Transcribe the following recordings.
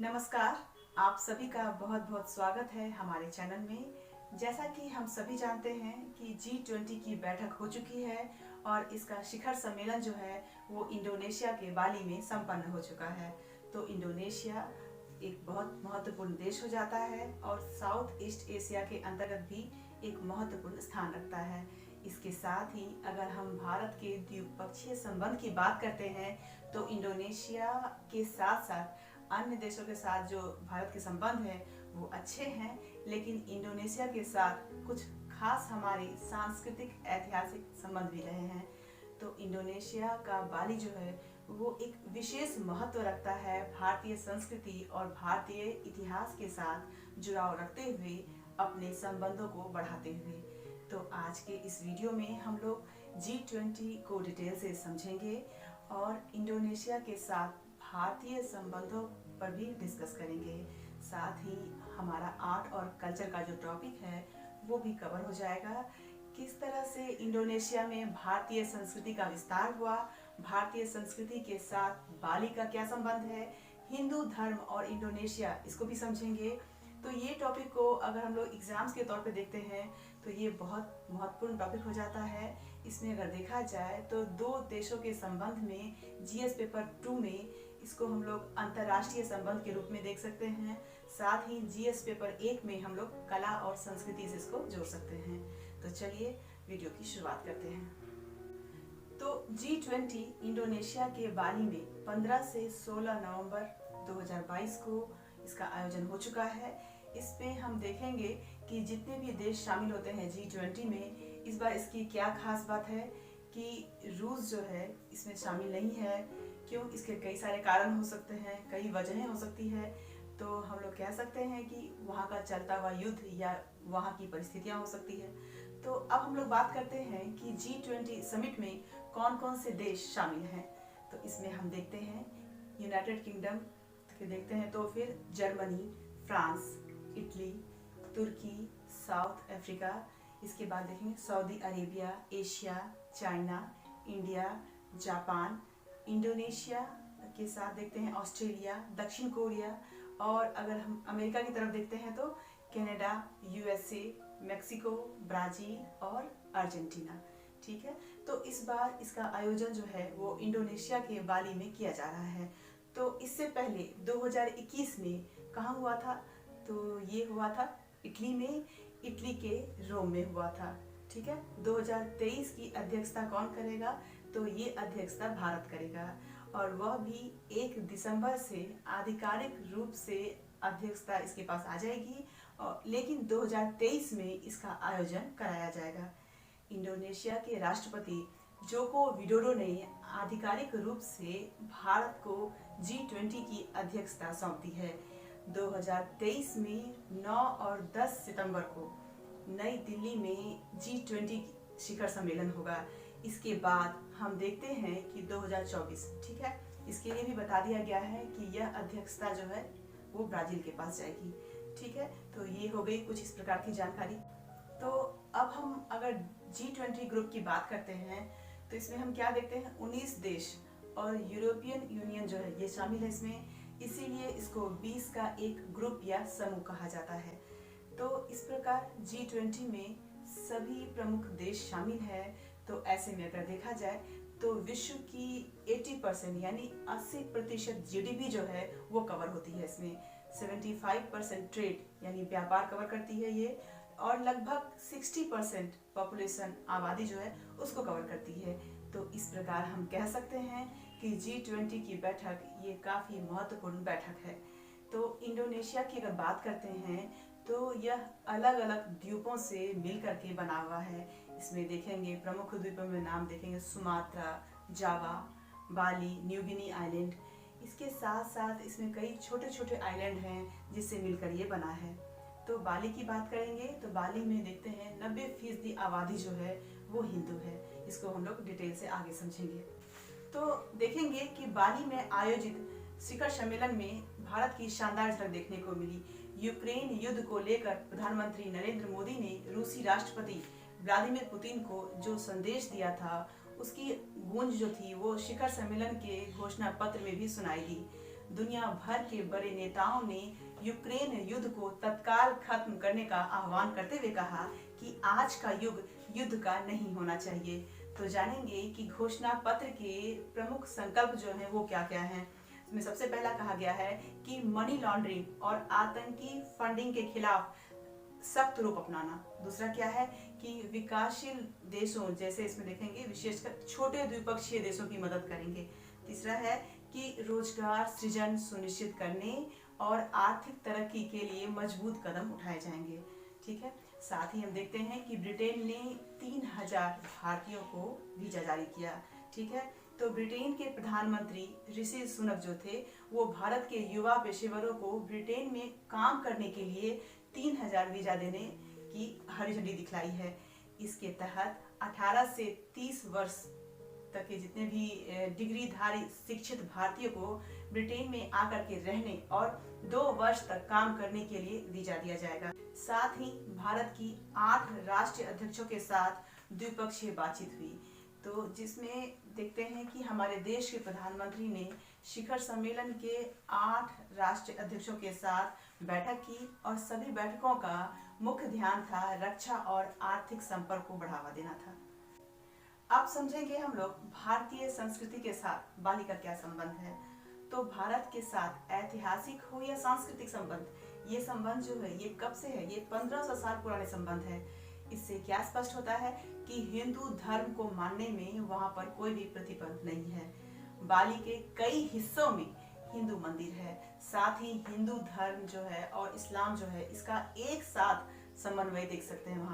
नमस्कार। आप सभी का बहुत बहुत स्वागत है हमारे चैनल में। जैसा कि हम सभी जानते हैं कि G20 की बैठक हो चुकी है और इसका शिखर सम्मेलन जो है वो इंडोनेशिया के बाली में संपन्न हो चुका है। तो इंडोनेशिया एक बहुत महत्वपूर्ण देश हो जाता है और साउथ ईस्ट एशिया के अंतर्गत भी एक महत्वपूर्ण स्थान रखता है। इसके साथ ही अगर हम भारत के द्विपक्षीय संबंध की बात करते हैं तो इंडोनेशिया के साथ साथ अन्य देशों के साथ जो भारत के संबंध है वो अच्छे हैं, लेकिन इंडोनेशिया के साथ कुछ खास हमारे सांस्कृतिक ऐतिहासिक संबंध भी रहे हैं। तो इंडोनेशिया का बाली जो है वो एक विशेष महत्व रखता है भारतीय संस्कृति और भारतीय इतिहास के साथ जुड़ाव रखते हुए अपने संबंधों को बढ़ाते हुए। तो आज के इस वीडियो में हम लोग G20 को डिटेल से समझेंगे और इंडोनेशिया के साथ भारतीय संबंधों पर भी डिस्कस करेंगे। साथ ही हमारा आर्ट और कल्चर का जो टॉपिक है वो भी कवर हो जाएगा। किस तरह से इंडोनेशिया में भारतीय संस्कृति का विस्तार हुआ, भारतीय संस्कृति के साथ बाली का क्या संबंध है, हिंदू धर्म और इंडोनेशिया, इसको भी समझेंगे। तो ये टॉपिक को अगर हम लोग एग्जाम्स के तौर पे देखते हैं तो ये बहुत महत्वपूर्ण टॉपिक हो जाता है। इसमें अगर देखा जाए तो दो देशों के संबंध में जीएस पेपर 2 में इसको हम लोग अंतर्राष्ट्रीय संबंध के रूप में देख सकते हैं। साथ ही जीएस पेपर 1 में हम लोग कला और संस्कृति से इसको जोड़ सकते हैं। तो चलिए वीडियो की शुरुआत करते हैं। तो G20 इंडोनेशिया के बाली में 15 से 16 नवंबर 2022 को इसका आयोजन हो चुका है। इस पे हम देखेंगे कि जितने भी देश शामिल होते हैं G20 में, इस बार इसकी क्या खास बात है कि रूस जो है इसमें शामिल नहीं है। क्यों? इसके कई सारे कारण हो सकते हैं, कई वजहें हो सकती है। तो हम लोग कह सकते हैं कि वहाँ का चलता हुआ युद्ध या वहाँ की परिस्थितियाँ हो सकती है। तो अब हम लोग बात करते हैं कि G20 समिट में कौन कौन से देश शामिल हैं। तो इसमें हम देखते हैं यूनाइटेड किंगडम के देखते हैं, तो फिर जर्मनी, फ्रांस, इटली, तुर्की, साउथ अफ्रीका, इसके बाद देखेंगे Saudi Arabia, Asia, China, India, Japan, Indonesia के साथ देखते हैं ऑस्ट्रेलिया, दक्षिण कोरिया, और अगर हम अमेरिका की तरफ देखते हैं तो कनाडा, यूएसए, मेक्सिको, ब्राज़ील और अर्जेंटीना। ठीक है, तो इस बार इसका आयोजन जो है वो इंडोनेशिया के बाली में किया जा रहा है। तो इससे पहले 2021 में कहाँ हुआ था? तो ये हुआ था इटली में, इटली के रोम में हुआ था। ठीक है, 2023 की अध्यक्षता कौन करेगा? तो ये अध्यक्षता भारत करेगा और वह भी 1 दिसंबर से आधिकारिक रूप से अध्यक्षता इसके पास आ जाएगी, और लेकिन 2023 में इसका आयोजन कराया जाएगा। इंडोनेशिया के राष्ट्रपति जोको विडोडो ने आधिकारिक रूप से भारत को G20 की अध्यक्षता सौंपी है। 2023 में 9 और 10 सितंबर को नई दिल्ली में G20 शिखर सम्मेलन होगा। इसके बाद हम देखते हैं कि 2024, ठीक है, इसके लिए भी बता दिया गया है कि यह अध्यक्षता जो है वो ब्राजील के पास जाएगी। ठीक है, तो ये हो गई कुछ इस प्रकार की जानकारी। तो अब हम अगर G20 ग्रुप की बात करते हैं तो इसमें हम क्या देखते हैं, 19 देश और यूरोपियन यूनियन जो है ये शामिल है इसमें, इसीलिए इसको 20 का एक ग्रुप या समूह कहा जाता है। तो इस प्रकार G20 में सभी प्रमुख देश शामिल है। तो ऐसे में अगर देखा जाए तो विश्व की 80% यानी 80% जीडीपी जो है वो कवर होती है इसमें। 75% ट्रेड यानी व्यापार कवर करती है ये, और लगभग 60% पॉपुलेशन आबादी जो है उसको कवर करती है। तो इस प्रकार हम कह सकते हैं कि G20 की बैठक ये काफ़ी महत्वपूर्ण बैठक है। तो इंडोनेशिया की अगर बात करते हैं तो यह अलग अलग द्वीपों से मिल करके बना हुआ है। इसमें देखेंगे प्रमुख द्वीपों में नाम देखेंगे सुमात्रा, जावा, बाली, न्यू गिनी आइलैंड। इसके साथ साथ इसमें कई छोटे छोटे आइलैंड हैं जिससे मिलकर ये बना है। तो बाली की बात करेंगे तो बाली में देखते हैं 90% आबादी जो है वो हिंदू है। इसको हम लोग डिटेल से आगे समझेंगे। तो देखेंगे कि बाली में आयोजित शिखर सम्मेलन में भारत की शानदार झलक देखने को मिली। यूक्रेन युद्ध को लेकर प्रधानमंत्री नरेंद्र मोदी ने रूसी राष्ट्रपति व्लादिमीर पुतिन को जो संदेश दिया था उसकी गूंज जो थी वो शिखर सम्मेलन के घोषणा पत्र में भी सुनाई दी। दुनिया भर के बड़े नेताओं ने यूक्रेन युद्ध को तत्काल खत्म करने का आह्वान करते हुए कहा कि आज का युग युद्ध का नहीं होना चाहिए। तो जानेंगे कि घोषणा पत्र के प्रमुख संकल्प जो हैं वो क्या क्या हैं। इसमें सबसे पहला कहा गया है कि मनी लॉन्ड्रिंग और आतंकी फंडिंग के खिलाफ सख्त रूप अपनाना। दूसरा क्या है कि विकासशील देशों, जैसे इसमें देखेंगे विशेषकर छोटे द्विपक्षीय देशों की मदद करेंगे। तीसरा है कि रोजगार सृजन सुनिश्चित करने और आर्थिक तरक्की के लिए मजबूत कदम उठाए जाएंगे। ठीक है, साथ ही हम देखते हैं कि ब्रिटेन ने 3000 भारतीयों को वीजा जारी किया। ठीक है, तो ब्रिटेन के प्रधानमंत्री ऋषि सुनक जो थे वो भारत के युवा पेशेवरों को ब्रिटेन में काम करने के लिए 3000 वीजा देने की हरी झंडी दिखलाई है। इसके तहत 18 से 30 वर्ष तक के जितने भी डिग्रीधारी शिक्षित भारतीयों को ब्रिटेन में आकर के रहने और 2 वर्ष तक काम करने के लिए वीजा दिया जाएगा। साथ ही भारत की 8 राष्ट्रीय अध्यक्षों के साथ द्विपक्षीय बातचीत हुई, तो जिसमें देखते हैं कि हमारे देश के प्रधानमंत्री ने शिखर सम्मेलन के 8 राष्ट्रीय अध्यक्षों के साथ बैठक की और सभी बैठकों का मुख्य ध्यान था रक्षा और आर्थिक संपर्क को बढ़ावा देना था। अब समझेंगे हम लोग भारतीय संस्कृति के साथ बाली का क्या संबंध है। तो भारत के साथ ऐतिहासिक हो या सांस्कृतिक संबंध, ये संबंध जो है ये कब से है? ये 1500 साल पुराने संबंध है। इससे क्या स्पष्ट होता है कि हिंदू धर्म को मानने में वहां पर कोई भी प्रतिबंध नहीं है। बाली के कई हिस्सों में हिंदू मंदिर है, साथ ही हिंदू धर्म जो है और इस्लाम जो है इसका एक साथ समन्वय देख सकते हैं।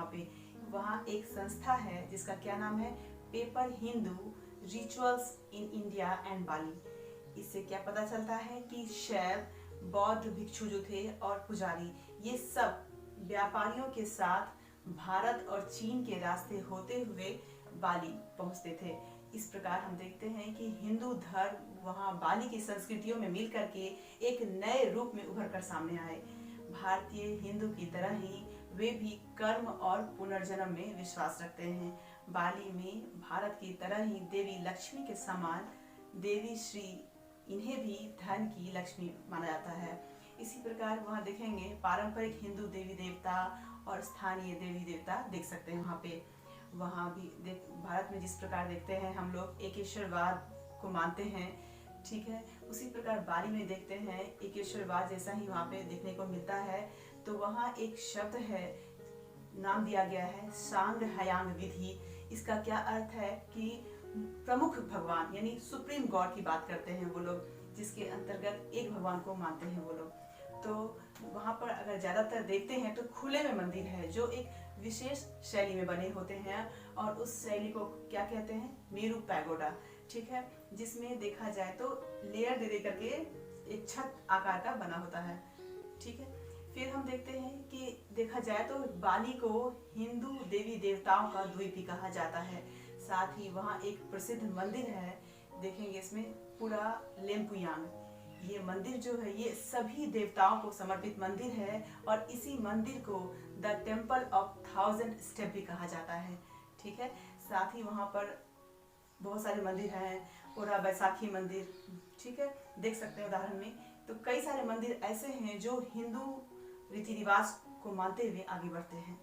वहाँ पे एक संस्था है जिसका क्या नाम है, paper Hindu rituals in India and Bali. इससे क्या पता चलता है कि शैव बौद्ध भिक्षु जो थे और पुजारी ये सब व्यापारियों के साथ भारत और चीन के रास्ते होते हुए बाली पहुंचते थे। इस प्रकार हम देखते हैं कि हिंदू धर्म वहां बाली की संस्कृतियों में मिल करके एक नए रूप में उभर कर सामने आए। भारतीय हिंदू की तरह ही वे भी कर्म और पुनर्जन्म में विश्वास रखते हैं। बाली में भारत की तरह ही देवी लक्ष्मी के समान देवी श्री, इन्हें भी धन की लक्ष्मी माना जाता है। इसी प्रकार वहाँ देखेंगे पारंपरिक हिंदू देवी देवता और स्थानीय देवी देवता देख सकते हैं। वहाँ भी भारत में जिस प्रकार देखते हैं हम लोग एकेश्वरवाद को मानते हैं, ठीक है, उसी प्रकार बाली में देखते हैं एकेश्वरवाद जैसा ही वहाँ पे देखने को मिलता है। तो वहाँ एक शब्द है, नाम दिया गया है सांग हयांग विधि। इसका क्या अर्थ है कि प्रमुख भगवान यानी सुप्रीम गॉड की बात करते हैं वो लोग, जिसके अंतर्गत एक भगवान को मानते हैं वो लोग। तो वहाँ पर अगर ज्यादातर देखते हैं तो खुले में मंदिर है जो एक विशेष शैली में बने होते हैं और उस शैली को क्या कहते हैं, मेरू पैगोडा। ठीक है, जिसमें देखा जाए तो लेयर दे करके एक छत आकार का बना होता है। ठीक है, फिर हम देखते हैं कि देखा जाए तो बाली को हिंदू देवी देवताओं का द्वीप भी कहा जाता है। साथ ही वहाँ एक प्रसिद्ध मंदिर है, देखेंगे इसमें पूरा लेम्पुयांग। ये मंदिर जो है ये सभी देवताओं को समर्पित मंदिर है और इसी मंदिर को द टेम्पल ऑफ 1000 स्टेप भी कहा जाता है। ठीक है, साथ ही वहाँ पर बहुत सारे मंदिर हैं, पूरा बैसाखी मंदिर, ठीक है, देख सकते हैं उदाहरण में। तो कई सारे मंदिर ऐसे हैं जो हिंदू रीति रिवाज को मानते हुए आगे बढ़ते हैं।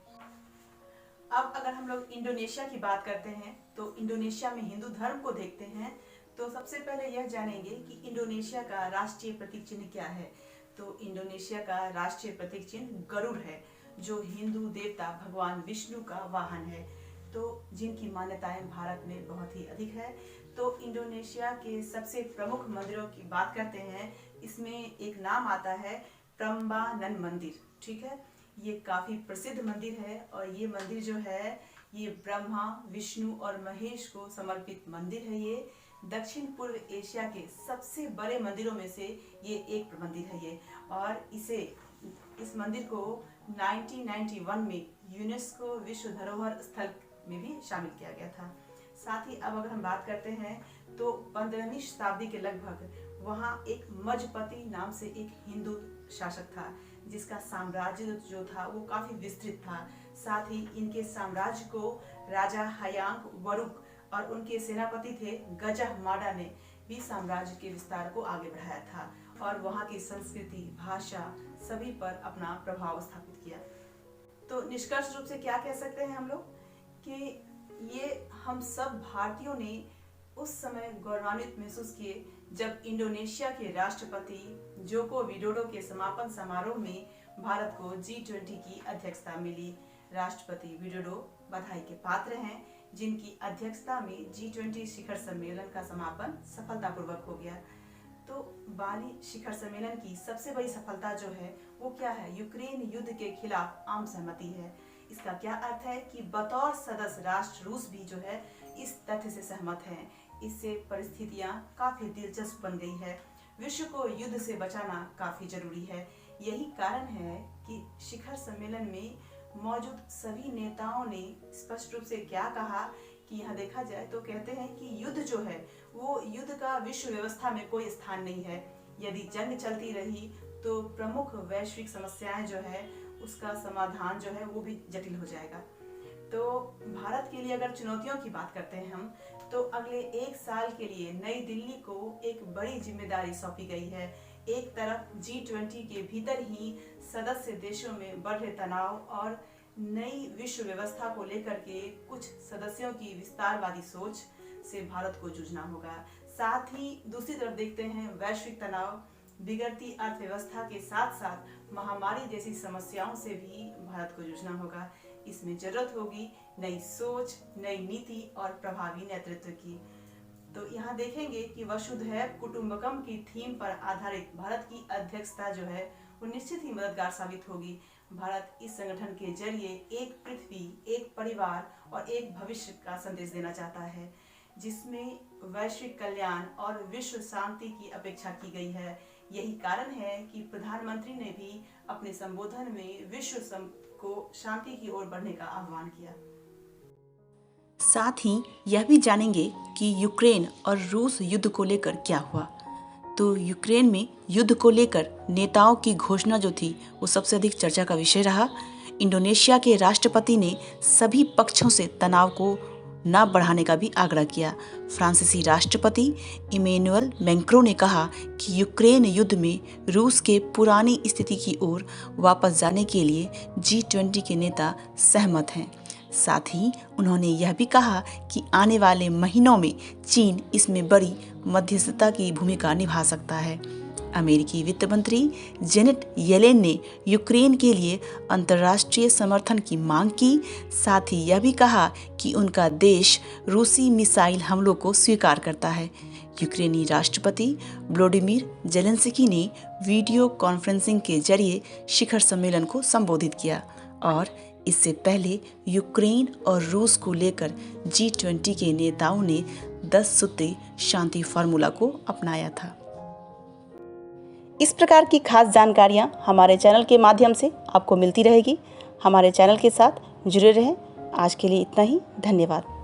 अब अगर हम लोग इंडोनेशिया की बात करते हैं तो इंडोनेशिया में हिंदू धर्म को देखते हैं तो सबसे पहले यह जानेंगे कि इंडोनेशिया का राष्ट्रीय प्रतीक चिन्ह क्या है। तो इंडोनेशिया का राष्ट्रीय प्रतीक चिन्ह गरुड़ है, जो हिंदू देवता भगवान विष्णु का वाहन है, तो जिनकी मान्यताएं भारत में बहुत ही अधिक है। तो इंडोनेशिया के सबसे प्रमुख मंदिरों की बात करते हैं, इसमें एक नाम आता है प्रम्बानन मंदिर। ठीक है, ये काफी प्रसिद्ध मंदिर है और ये मंदिर जो है ये ब्रह्मा विष्णु और महेश को समर्पित मंदिर है। ये दक्षिण पूर्व एशिया के सबसे बड़े मंदिरों में से ये एक मंदिर है ये, और इस मंदिर को 1991 में यूनेस्को विश्व धरोहर स्थल में भी शामिल किया गया था। साथ ही अब अगर हम बात करते हैं तो 15वीं शताब्दी के लगभग वहाँ एक मजपति नाम से एक हिंदू शासक था, जिसका साम्राज्य जो था वो काफी विस्तृत था। साथ ही इनके साम्राज्य को राजा हयांग वरुक और उनके सेनापति थे गजह माडा ने भी साम्राज्य के विस्तार को आगे बढ़ाया था और वहाँ की संस्कृति, भाषा सभी पर अपना प्रभाव स्थापित किया। तो निष्कर्ष रूप से क्या कह सकते हैं हम लोग कि ये हम सब भारतीयों ने उस समय गौरवान्वित महसूस किए जब इंडोनेशिया के राष्ट्रपति जोको विडोडो के समापन समारोह में भारत को G20 की अध्यक्षता मिली। राष्ट्रपति विडोडो बधाई के पात्र हैं, जिनकी अध्यक्षता में G20 शिखर सम्मेलन का समापन सफलतापूर्वक हो गया। तो बाली शिखर सम्मेलन की सबसे बड़ी सफलता जो है वो क्या है? यूक्रेन युद्ध के खिलाफ आम सहमति है। इसका क्या अर्थ है कि बतौर सदस्य राष्ट्र रूस भी जो है इस तथ्य से सहमत है। इससे परिस्थितियां काफी दिलचस्प बन गई है। विश्व को युद्ध से बचाना काफी जरूरी है। यही कारण है कि शिखर सम्मेलन में मौजूद सभी नेताओं ने स्पष्ट रूप से क्या कहा कि यहाँ देखा जाए तो कहते हैं कि युद्ध जो है वो युद्ध का विश्व व्यवस्था में कोई स्थान नहीं है। यदि जंग चलती रही तो प्रमुख वैश्विक समस्याएं जो है उसका समाधान जो है वो भी जटिल हो जाएगा। तो भारत के लिए अगर चुनौतियों की बात करते हैं हम, तो अगले 1 साल के लिए नई दिल्ली को एक बड़ी जिम्मेदारी सौंपी गई है। एक तरफ G20 के भीतर ही सदस्य देशों में बढ़ रहे तनाव और नई विश्व व्यवस्था को लेकर के कुछ सदस्यों की विस्तारवादी सोच से भारत को जूझना होगा। साथ ही दूसरी तरफ देखते हैं वैश्विक तनाव, बिगड़ती अर्थव्यवस्था के साथ साथ महामारी जैसी समस्याओं से भी भारत को जूझना होगा। इसमें जरूरत होगी नई सोच, नई नीति और प्रभावी नेतृत्व की। तो यहाँ देखेंगे कि वसुधैव कुटुंबकम की थीम पर आधारित भारत की अध्यक्षता जो है वो निश्चित ही मददगार साबित होगी। भारत इस संगठन के जरिए एक पृथ्वी, एक परिवार और एक भविष्य का संदेश देना चाहता है, जिसमें वैश्विक कल्याण और विश्व शांति की अपेक्षा की गई है। यही कारण है कि प्रधानमंत्री ने भी अपने संबोधन में विश्व को शांति की ओर बढ़ने का आह्वान किया। साथ ही यह भी जानेंगे कि यूक्रेन और रूस युद्ध को लेकर क्या हुआ। तो यूक्रेन में युद्ध को लेकर नेताओं की घोषणा जो थी वो सबसे अधिक चर्चा का विषय रहा। इंडोनेशिया के राष्ट्रपति ने सभी पक्षों से तनाव को न बढ़ाने का भी आग्रह किया। फ्रांसीसी राष्ट्रपति इमैनुअल मैक्रों ने कहा कि यूक्रेन युद्ध में रूस के पुरानी स्थिति की ओर वापस जाने के लिए G20 के नेता सहमत हैं। साथ ही उन्होंने यह भी कहा कि आने वाले महीनों में चीन इसमें बड़ी मध्यस्थता की भूमिका निभा सकता है। अमेरिकी वित्त मंत्री जेनेट येलेन ने यूक्रेन के लिए अंतर्राष्ट्रीय समर्थन की मांग की। साथ ही यह भी कहा कि उनका देश रूसी मिसाइल हमलों को स्वीकार करता है। यूक्रेनी राष्ट्रपति व्लोदिमीर जेलेंस्की ने वीडियो कॉन्फ्रेंसिंग के जरिए शिखर सम्मेलन को संबोधित किया और इससे पहले यूक्रेन और रूस को लेकर G20 के नेताओं ने 10 सूत्री शांति फार्मूला को अपनाया था। इस प्रकार की खास जानकारियां हमारे चैनल के माध्यम से आपको मिलती रहेगी। हमारे चैनल के साथ जुड़े रहें। आज के लिए इतना ही। धन्यवाद।